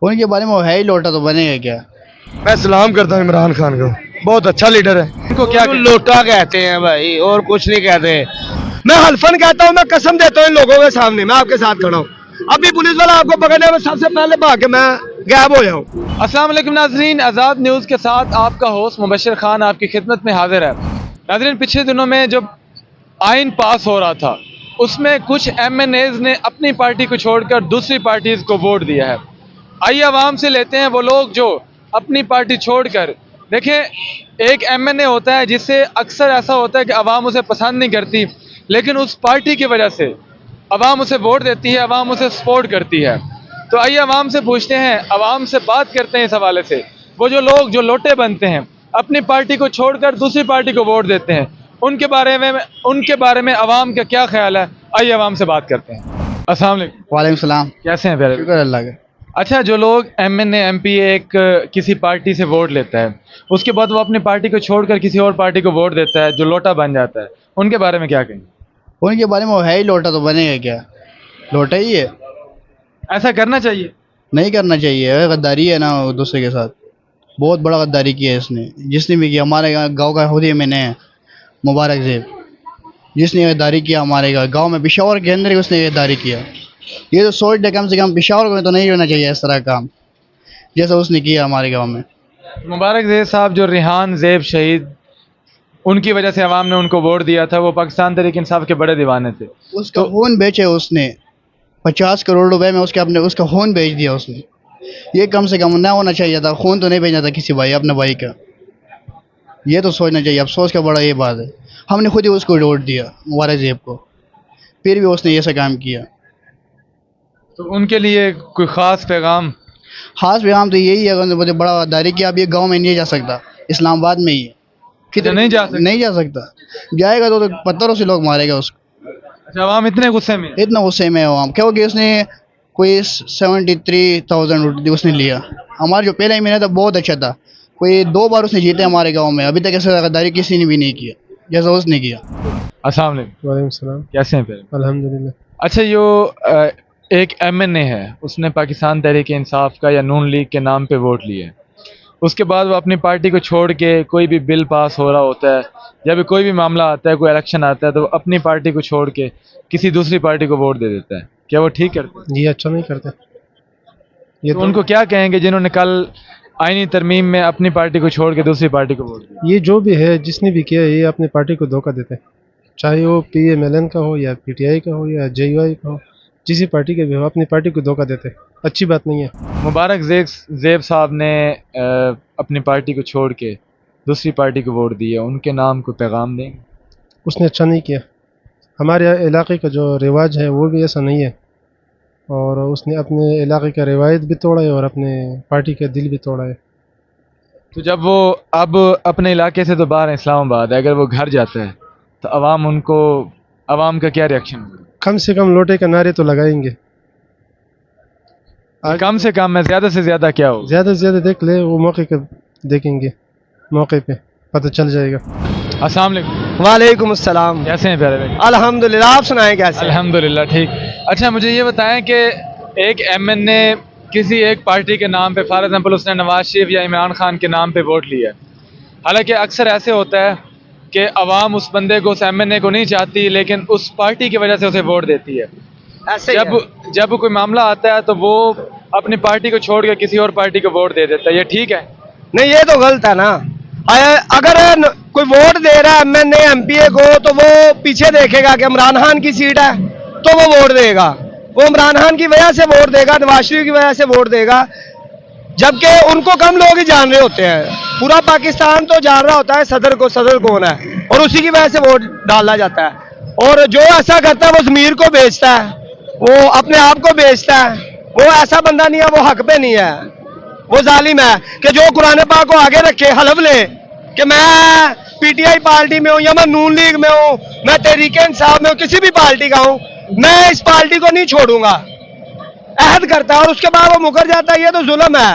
उनके बारे में वो है ही लोटा तो बनेगा क्या। मैं सलाम करता हूँ इमरान खान को, बहुत अच्छा लीडर है। इनको क्या लोटा कहते हैं भाई, और कुछ नहीं कहते। मैं हल्फन कहता हूँ, मैं कसम देता हूँ इन लोगों के सामने, मैं आपके साथ खड़ा हूँ। अभी पुलिस वाला आपको पकड़ने में सबसे पहले भाग के मैं गायब हो जाऊँ। अस्सलाम वालेकुम नाजरीन, आज़ाद न्यूज़ के साथ आपका होस्ट मुबशर खान आपकी खिदमत में हाजिर है। नाजरीन, पिछले दिनों में जब आइन पास हो रहा था उसमें कुछ MNAs ने अपनी पार्टी को छोड़कर दूसरी पार्टीज को वोट दिया है। आइए आवाम से लेते हैं वो लोग जो अपनी पार्टी छोड़कर, देखें एक MNA होता है जिससे अक्सर ऐसा होता है कि आवाम उसे पसंद नहीं करती, लेकिन उस पार्टी की वजह से आवाम उसे वोट देती है, आवाम उसे सपोर्ट करती है। तो आइए आवाम से पूछते हैं, आवाम से बात करते हैं इस हवाले से। वो जो लोग जो लोटे बनते हैं, अपनी पार्टी को छोड़कर दूसरी पार्टी को वोट देते हैं, उनके बारे में आवाम का क्या ख्याल है, आइए आवाम से बात करते हैं। अस्सलाम वालेकुम। वालेकुम सलाम। कैसे हैं प्यारे? शुक्र अल्लाह का। अच्छा, जो लोग MNA MPA एक किसी पार्टी से वोट लेता है, उसके बाद वो अपनी पार्टी को छोड़कर किसी और पार्टी को वोट देता है, जो लोटा बन जाता है, उनके बारे में क्या कहेंगे? उनके बारे में वो है ही लोटा तो बनेगा क्या। लोटा ही है। ऐसा करना चाहिए? नहीं करना चाहिए, गद्दारी है ना वो दूसरे के साथ। बहुत बड़ा गद्दारी किया है इसने, जिसने भी किया। हमारे गांव का खुद ही मैंने है, मुबारक ज़ेब, जिसने गद्दारी किया हमारे गांव में, पेशावर के अंदर ही उसने गद्दारी किया। ये तो सोच दे, कम से कम पेशावर में तो नहीं होना चाहिए इस तरह का काम जैसा उसने किया हमारे गांव में। मुबारक ज़ेब साहब, जो रेहान ज़ेब शहीद, उनकी वजह से आवाम ने उनको वोट दिया था, वो पाकिस्तान तहरीक इंसाफ के बड़े दीवाने थे। उसका खून बेचे उसने, 50 करोड़ रुपए में उसका खून बेच दिया उसने। ये कम से कम ना होना चाहिए था, खून तो नहीं बेचना था किसी भाई, अपने भाई का। ये तो सोचना चाहिए। अफसोस का बड़ा ये बात है, हमने खुद ही उसको वोट दिया मुबारक ज़ेब को, फिर भी उसने ऐसा काम किया। तो उनके लिए कोई ख़ास पैगाम? खास पैगाम तो यही है, अगर मुझे बड़ा गद्दारी किया। अब ये गाँव में नहीं जा सकता, इस्लामाबाद में ही है। किधर नहीं जा सकते? नहीं जा सकता, जाएगा तो पत्थरों से लोग मारेगा उसको। अच्छा, आवाम इतने गुस्से में? इतना गुस्से में है आवाम, क्योंकि उसने कोई 73,000 उसने लिया। हमारा जो पहला ही महीना था बहुत अच्छा था, कोई 2 बार उसने जीते हमारे गांव में। अभी तक ऐसा गद्दारी किसी ने भी नहीं किया जैसा उसने किया। अस्सलाम वालेकुम। वालेकुम सलाम। कैसे हैं फिर? अल्हम्दुलिल्लाह। अच्छा, जो एक MNA है, उसने पाकिस्तान तहरीक इंसाफ का या नून लीग के नाम पे वोट लिए, उसके बाद वो अपनी पार्टी को छोड़ के कोई भी बिल पास हो रहा होता है या भी कोई भी मामला आता है, कोई इलेक्शन आता है, तो वो अपनी पार्टी को छोड़ के किसी दूसरी पार्टी को वोट दे देता है। क्या वो ठीक करते हैं? ये अच्छा नहीं करते। ये तो उनको क्या कहेंगे जिन्होंने कल आईनी तरमीम में अपनी पार्टी को छोड़ के दूसरी पार्टी को वोट दिया? ये जो भी है, जिसने भी किया, ये अपनी पार्टी को धोखा देते हैं, चाहे वो PMLN का हो या PTI का हो या JUI का हो, जिस पार्टी के भी हो, अपनी पार्टी को धोखा देते हैं। अच्छी बात नहीं है। मुबारक ज़ेब साहब ने अपनी पार्टी को छोड़ के दूसरी पार्टी को वोट दिया, उनके नाम को पैगाम देंगे? उसने अच्छा नहीं किया। हमारे इलाके का जो रिवाज है वो भी ऐसा नहीं है, और उसने अपने इलाके का रिवायत भी तोड़ा है और अपने पार्टी का दिल भी तोड़ा है। तो जब वो अब अपने इलाके से तो बाहर है, इस्लामाबाद है, अगर वो घर जाता है तो आवाम का क्या रिएक्शन होगा? कम से कम लोटे का नारे तो लगाएंगे। कम से कम में ज़्यादा से ज़्यादा क्या हो? ज़्यादा से ज़्यादा देख ले, वो मौके का देखेंगे, मौके पे पता चल जाएगा। अस्सलाम वालेकुम। वालेकुम अस्सलाम। कैसे हैं प्यारे भाई? अल्हम्दुलिल्लाह, आप सुनाएं कैसे? अल्हम्दुलिल्लाह ठीक। अच्छा, मुझे ये बताएं कि एक MNA किसी एक पार्टी के नाम पे, फॉर एग्जांपल उसने नवाज शरीफ या इमरान खान के नाम पे वोट लिया, हालांकि अक्सर ऐसे होता है कि आवाम उस बंदे को, उस MNA को नहीं चाहती, लेकिन उस पार्टी की वजह से उसे वोट देती है। ऐसे जब कोई मामला आता है तो वो अपनी पार्टी को छोड़ के किसी और पार्टी को वोट दे देता है, ये ठीक है? नहीं, ये तो गलत है ना। अगर कोई वोट दे रहा है MNA MPA को, तो वो पीछे देखेगा कि इमरान खान की सीट है तो वो वोट देगा। वो इमरान खान की वजह से वोट देगा, नवाज शरीफ की वजह से वोट देगा, जबकि उनको कम लोग ही जान रहे होते हैं। पूरा पाकिस्तान तो जान रहा होता है सदर कौन है, और उसी की वजह से वोट डाला जाता है। और जो ऐसा करता है वो ज़मीर को बेचता है, वो अपने आप को बेचता है। वो ऐसा बंदा नहीं है, वो हक पे नहीं है, वो जालिम है कि जो कुरान पाक को आगे रखे, हलफ ले कि मैं PTI पार्टी में हूँ या मैं नून लीग में हूँ, मैं तहरीक इंसाफ में हूँ, किसी भी पार्टी का हूँ, मैं इस पार्टी को नहीं छोड़ूंगा, अहद करता है, और उसके बाद वो मुकर जाता है। ये तो जुल्म है।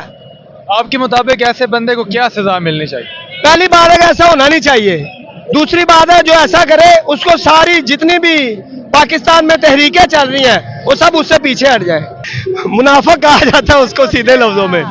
आपके मुताबिक ऐसे बंदे को क्या सजा मिलनी चाहिए? पहली बात है कि ऐसा होना नहीं चाहिए। दूसरी बात है, जो ऐसा करे उसको सारी जितनी भी पाकिस्तान में तहरीकें चल रही हैं वो सब उससे पीछे हट जाए। मुनाफिक कहा जाता है उसको सीधे लफ्जों में,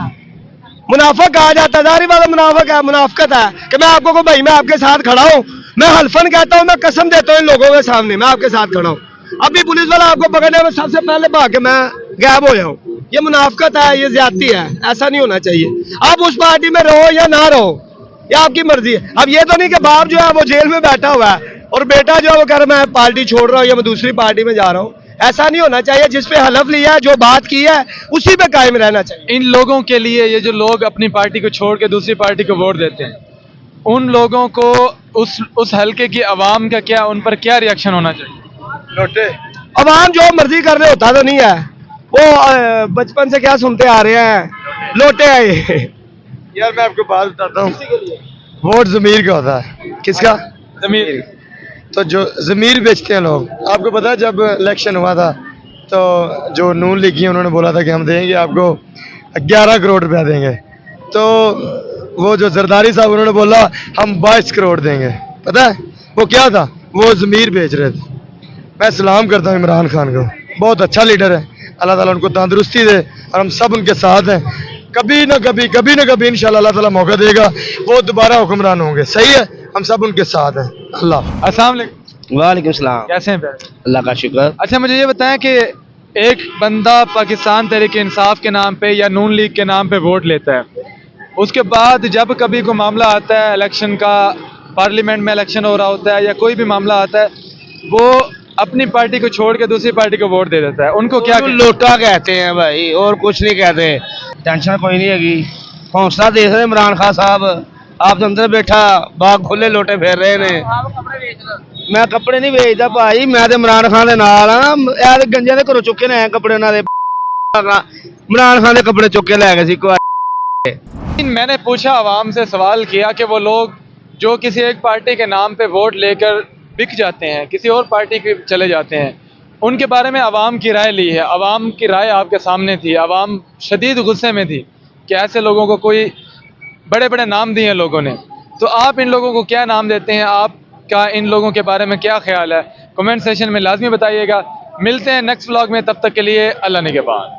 मुनाफिक कहा जाता है। जारी बात है, मुनाफिक है, मुनाफिकत है कि मैं आपको को भाई मैं आपके साथ खड़ा हूँ, मैं हल्फन कहता हूँ, मैं कसम देता हूँ इन लोगों के सामने मैं आपके साथ खड़ा हूँ, अभी पुलिस वाला आपको पकड़ने में सबसे पहले भाग के मैं गायब हो जाऊं, ये मुनाफिकत है, ये ज्यादती है, ऐसा नहीं होना चाहिए। आप उस पार्टी में रहो या ना रहो, ये आपकी मर्जी है। अब ये तो नहीं कि बाप जो है वो जेल में बैठा हुआ है और बेटा जो है वो कह रहा है मैं पार्टी छोड़ रहा हूँ या मैं दूसरी पार्टी में जा रहा हूँ, ऐसा नहीं होना चाहिए। जिस पे हलफ लिया है, जो बात की है, उसी पे कायम रहना चाहिए। इन लोगों के लिए ये जो लोग अपनी पार्टी को छोड़ के दूसरी पार्टी को वोट देते हैं, उन लोगों को उस हलके की आवाम का क्या, उन पर क्या रिएक्शन होना चाहिए? लोटे अवाम जो मर्जी कर रहे होता तो नहीं है, वो बचपन से क्या सुनते आ रहे हैं, लोटे है ये। यार मैं आपको बात बताता हूँ, वोट जमीर का होता है। किसका? जमीर। तो जो जमीर बेचते हैं लोग, आपको पता है जब इलेक्शन हुआ था तो जो नून लीगी उन्होंने बोला था कि हम देंगे आपको 11 करोड़ रुपया देंगे, तो वो जो जरदारी साहब उन्होंने बोला हम 22 करोड़ देंगे। पता है वो क्या था? वो जमीर बेच रहे थे। मैं सलाम करता हूँ इमरान खान को, बहुत अच्छा लीडर है, अल्लाह ताला उनको तंदुरुस्ती दे और हम सब उनके साथ हैं। कभी ना कभी इंशाल्लाह अल्लाह ताला मौका देगा, वो दोबारा हुक्मरान होंगे। सही है, हम सब उनके साथ हैं। अल्लाह। अस्सलाम वालेकुम। वालेकुम सलाम। कैसे हैं प्यारे? अल्लाह का शुक्र। अच्छा मुझे ये बताएं कि एक बंदा पाकिस्तान तहरीक इंसाफ के नाम पे या नून लीग के नाम पे वोट लेता है, उसके बाद जब कभी कोई मामला आता है इलेक्शन का, पार्लियामेंट में इलेक्शन हो रहा होता है या कोई भी मामला आता है, वो अपनी पार्टी को छोड़ के दूसरी पार्टी को वोट दे देता है, उनको क्या कहते हैं? लोटा कहते हैं भाई, और कुछ नहीं कहते। टेंशन कोई नहीं हैगी, हौसला देख रहे इमरान खान साहब, आप अंदर बैठा बाग खुले लोटे फेर रहे ने। मैं कपड़े नहीं बेचदा भाई, मैं तो इमरान खान दे नाल हां। ए ते गंजे दे घरों चुके ने कपड़े, उन्हां दे इमरान खान दे कपड़े चुक के ले गए सी। मैंने पूछा, आवाम से सवाल किया कि वो लोग जो किसी एक पार्टी के नाम पे वोट लेकर बिक जाते हैं, किसी और पार्टी के चले जाते हैं, उनके बारे में आवाम की राय ली है। आवाम की राय आपके सामने थी, आवाम शदीद गुस्से में थी कि ऐसे लोगों को कोई बड़े बड़े नाम दिए लोगों ने, तो आप इन लोगों को क्या नाम देते हैं? आपका इन लोगों के बारे में क्या ख्याल है? कमेंट सेशन में लाजमी बताइएगा। मिलते हैं नेक्स्ट व्लॉग में, तब तक के लिए अल्लाह निगहबान।